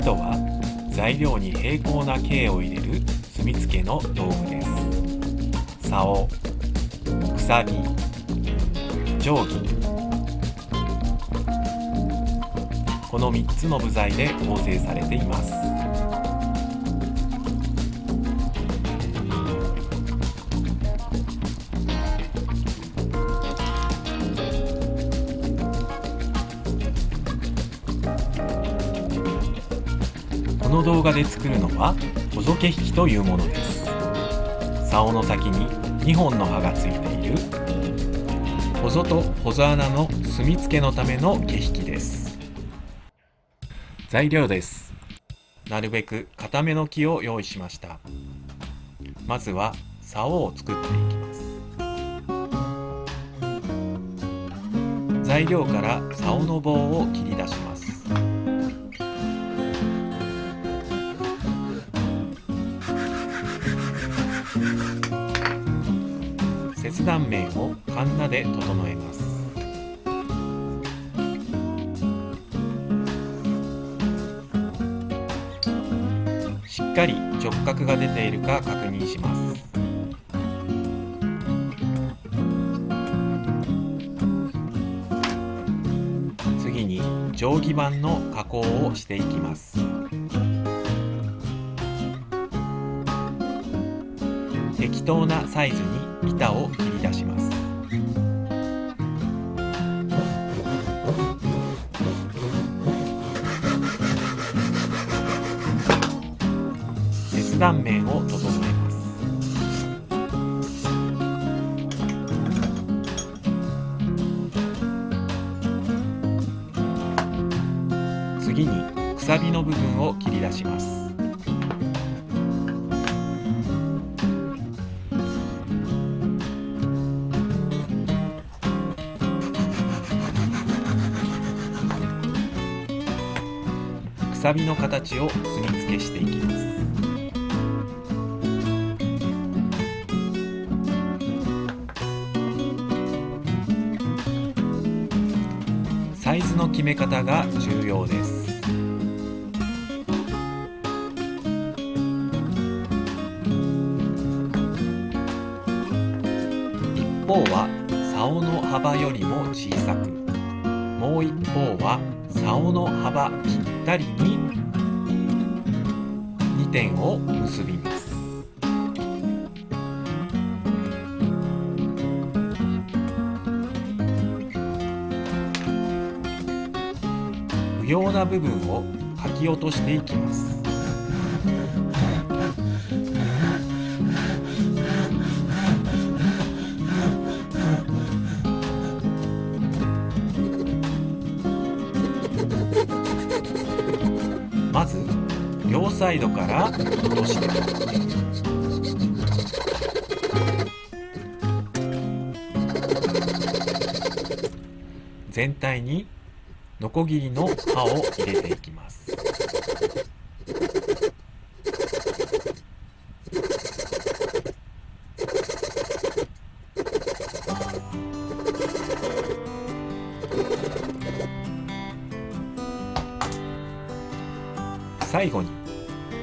きとは材料に平行な径を入れる墨付けの道具です。竿、くさび、定規、この3つの部材で構成されています。この動画で作るのはほぞけ引きというものです。竿の先に2本の刃がついているほぞとほぞ穴の墨付けのための毛引きです。材料です。なるべく固めの木を用意しました。まずは竿を作っていきます。材料から竿の棒を切り出します。切断面をカンナで整えます。しっかり直角が出ているか確認します。次に定規板の加工をしていきます。適当なサイズに板を切り出します。切断面を整えます。次にくさびの部分を切り出します。くさびの形を墨付けしていきます。サイズの決め方が重要です。一方は竿の幅よりも小さく、もう一方は竿の幅ぴったりに2点を結びます。不要な部分をかき落としていきます。まず両サイドから落としていきます。全体にノコギリの刃を入れていきます。最後に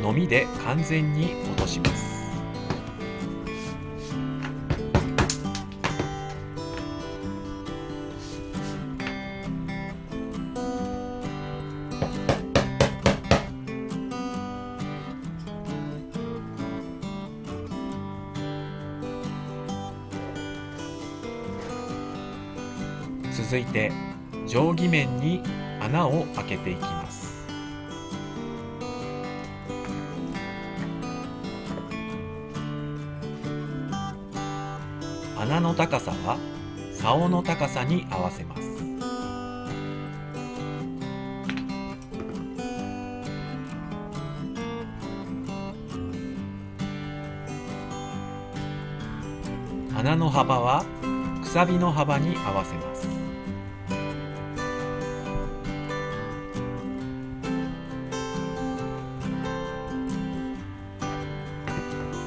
のみで完全に落とします。続いて定規面に穴を開けていきます。穴の高さは竿の高さに合わせます。穴の幅はくさびの幅に合わせます。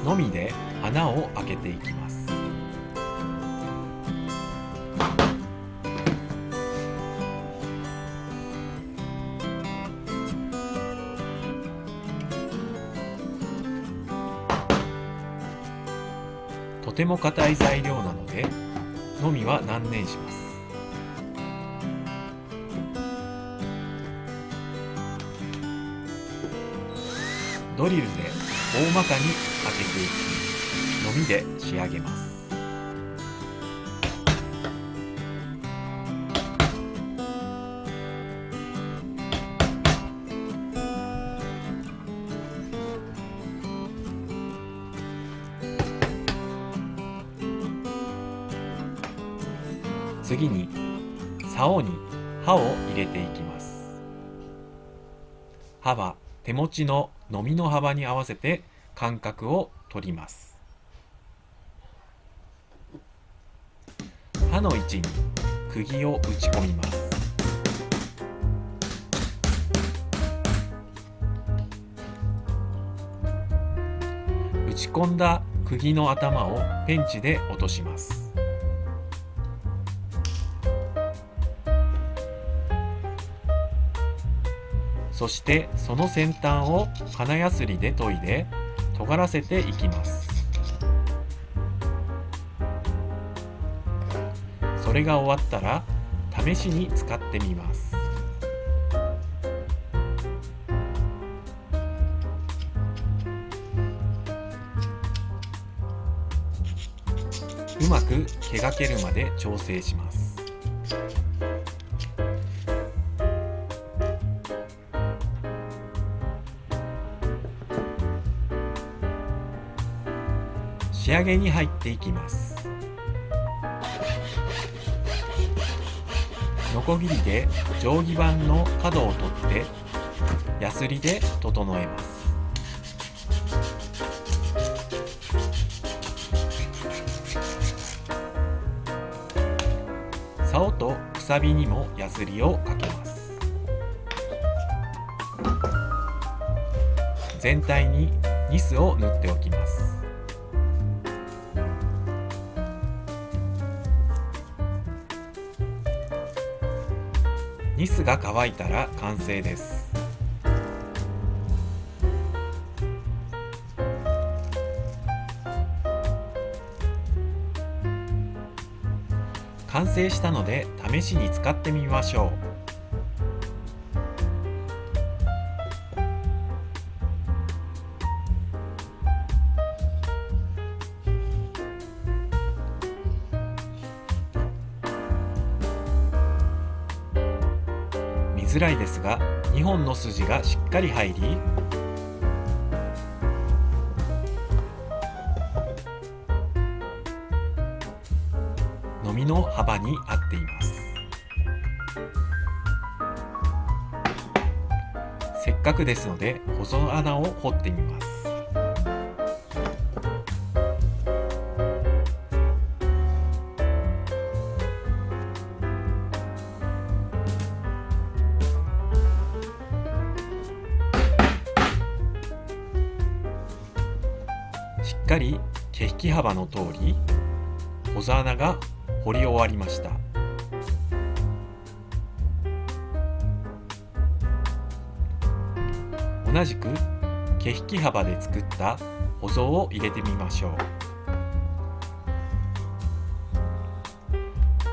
のみで穴を開けていきます。ても硬い材料なのでのみは断念します。ドリルで大まかに当てていき、のみで仕上げます。次に竿に刃を入れていきます。刃は手持ちののみの幅に合わせて間隔を取ります。刃の位置に釘を打ち込みます。打ち込んだ釘の頭をペンチで落とします。そしてその先端を金やすりで研いで尖らせていきます。それが終わったら試しに使ってみます。うまく描けるまで調整します。仕上げに入っていきます。ノコギリで定規板の角を取ってヤスリで整えます。竿とくさびにもヤスリをかけます。全体にニスを塗っておきます。ニスが乾いたら完成です。完成したので試しに使ってみましょう。見づらいですが2本の筋がしっかり入り、のみの幅に合っています。せっかくですので細穴を掘ってみます。しっかり毛引き幅の通り細穴が掘り終わりました。同じく毛引き幅で作った舗装を入れてみましょう。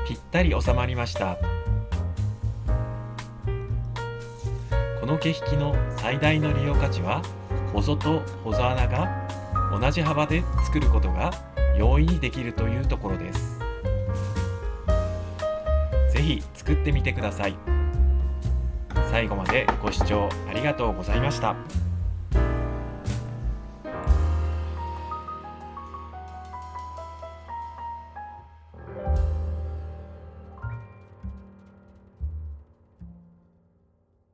ぴったり収まりました。この毛引きの最大の利用価値は細と細穴が同じ幅で作ることが容易にできるというところです。ぜひ作ってみてください。最後までご視聴ありがとうございました。